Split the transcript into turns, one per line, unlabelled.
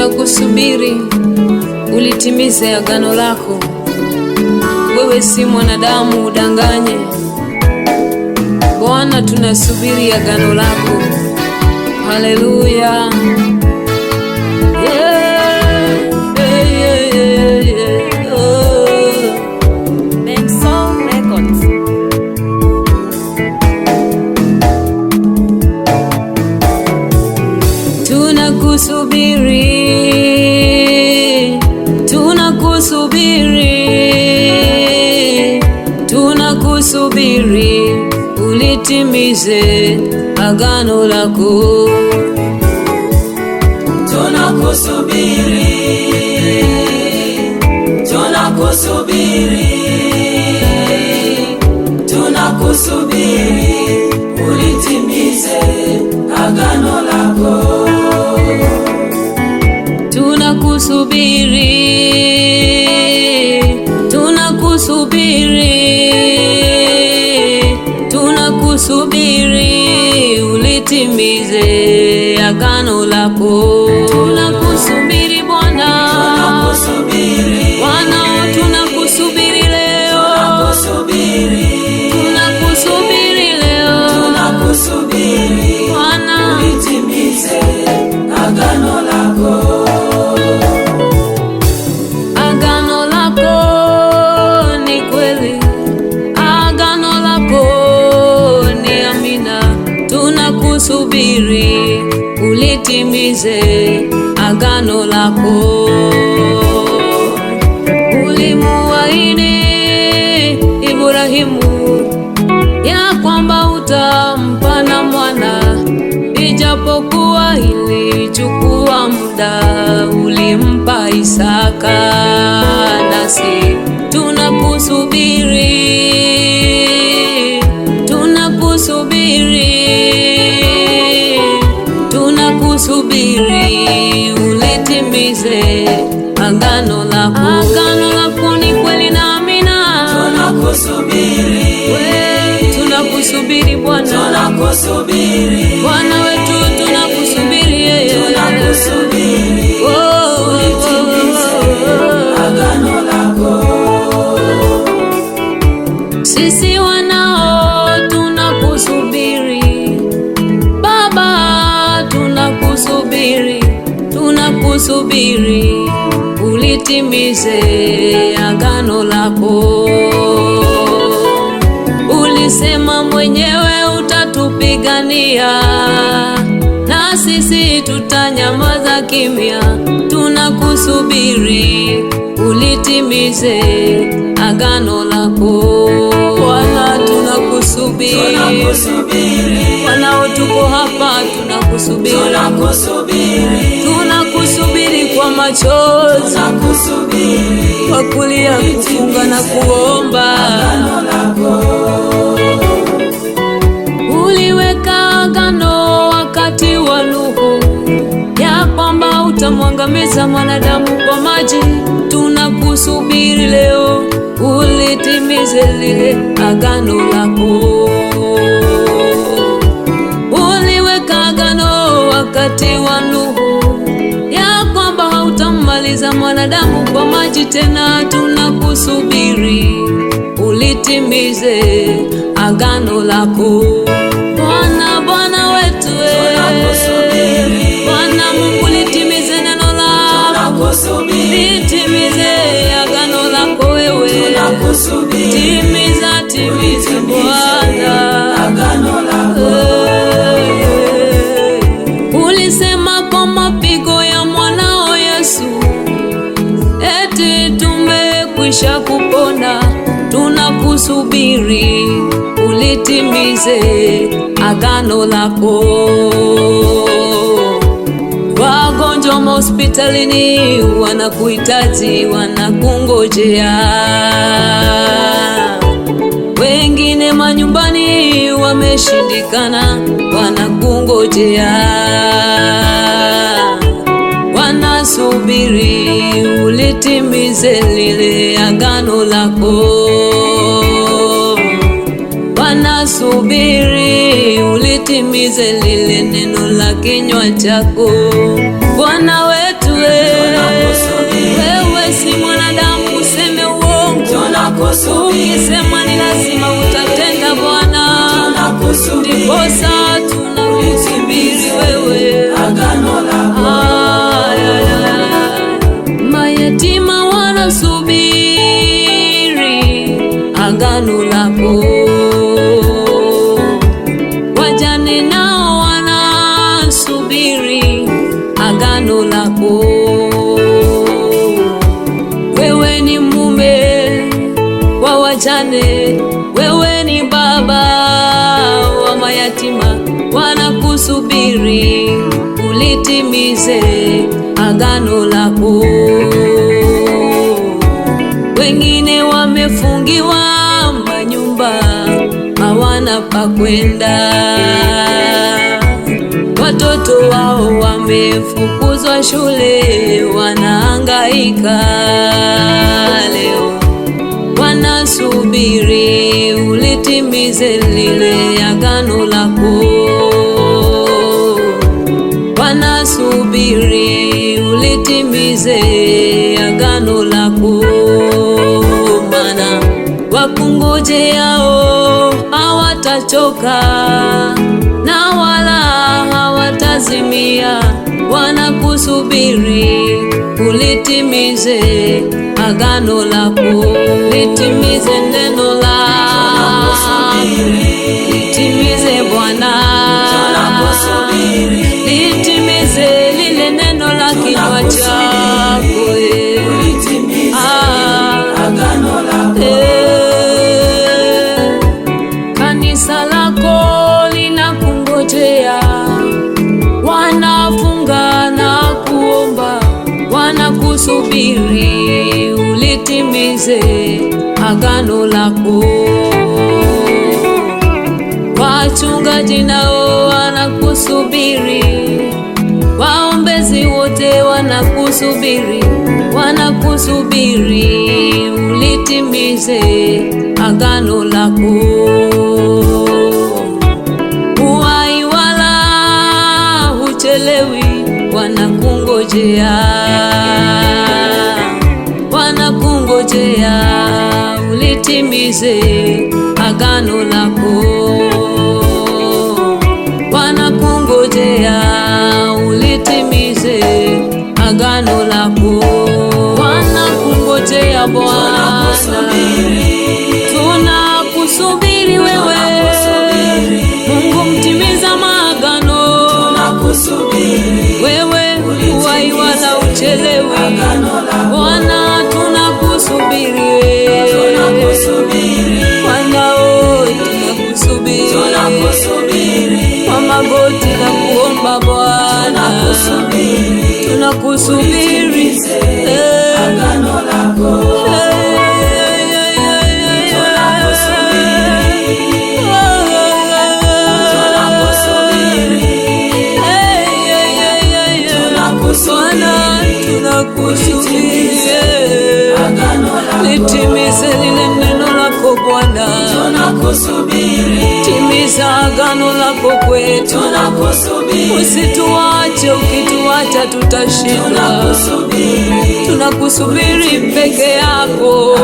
tunakusubiri ulitimize agano lako. Wewe si mwanadamu udanganye. Bwana, tunasubiri agano lako. Haleluya. Tunakusubiri ulitimize agano lako.
Tunakusubiri ulitimize agano lako.
Tunakusubiri ulitimize agano lako. Tunakusubiri Bwana. Bwana, tunakusubiri leo. Tunakusubiri leo. Bwana,
ulitimize agano lako.
Agano lako ni kweli. Agano lako ni amina. Tunakusubiri ulitimize agano lako. Ulimuahidi Ibrahimu ya kwamba utampa na mwana, ijapokuwa ilichukua muda, ulimpa Isaka. Nasi tunakusubiri ulitimize agano lako. Agano lako ni kweli na amina. Tunakusubiri Bwana. Bwana wetu tunakusubiri yeye.
Agano lako.
Sisi wanao tunakusubiri Baba, tunakusubiri ulitimize agano lako. Ulisema mwenyewe utatupigania, na sisi tutanyamaza kimya. Tunakusubiri ulitimize agano lako. Bwana, tunakusubiri. Bwana, tuko hapa tunakusubiri kwa machozi, kwa kulia, kufunga na kuomba. Uliweka agano wakati wa Nuhu ya kwamba utamwangamiza mwanadamu kwa maji. Tunakusubiri leo ulitimize lile agano lako. Uliweka agano wakati wa Nuhu ya kwamba hautammaliza mwanadamu kwa maji tena. Tunakusubiri ulitimize agano lako. Bwana wetu, Bwana Mungu, litimize neno lako. Litimize agano lako wewe. Timiza Bwana
agano lako.
Ulisema kwa mapigo ya mwanao Yesu eti tumekwisha kupona. Tunakusubiri ulitimize agano lako. Wagonjwa hospitalini wanakuhitaji, wanakungojea. Wengine manyumbani wameshindikana, wanakungojea. Wanasubiri ulitimize lile agano lako. Wanasubiri ulitimize lile neno la kinywa chako. Bwana wetu, wewe si mwanadamu useme uongo. Ukisema ni lazima utatenda Bwana, ndiposa tunakusubiri wewe. Mayatima wanasubiri agano lako, wajane nao wanasubiri agano lako. Wewe ni mume wa wajane, wewe ni baba wa mayatima, wanakusubiri ulitimize agano lako. Wengine wamefungiwa manyumba, hawana pa kwenda. Watoto wao wamefukuzwa shule, wanahangaika leo, wanasubiri ulitimize lile agano lako. Wanasubiri ulitimize agano lako, maana wakungojeao hawatachoka na wala hawatazimia. Wanakusubiri ulitimize agano lako, litimize neno lako, litimize Bwana, litimize lile neno la kinywa chako. Kanisa lako linakungojea, wanafunga na kuomba, wanakusubiri ulitimize agano lako. Wachungaji nao wanakusubiri, waombezi wote wanakusubiri, wanakusubiri ulitimize agano lako. Huwai wala huchelewi, wanakungojea, wanakungojea ulitimize agano lako. Wanakungojea ulitimize agano lako. Wanakungojea Bwana, tunakusubiri wewe Mungu mtimiza maagano. Wewe huwai wala uchelewi Bwana, tunakusubiri Bwana, tunakusubiri kwa magoti na kuomba Bwana, tunakusubiri agano lako. Litimize lile neno lako Bwana, timiza agano lako kwetu. Usituache, ukituacha tutashinda. Tunakusubiri peke yako.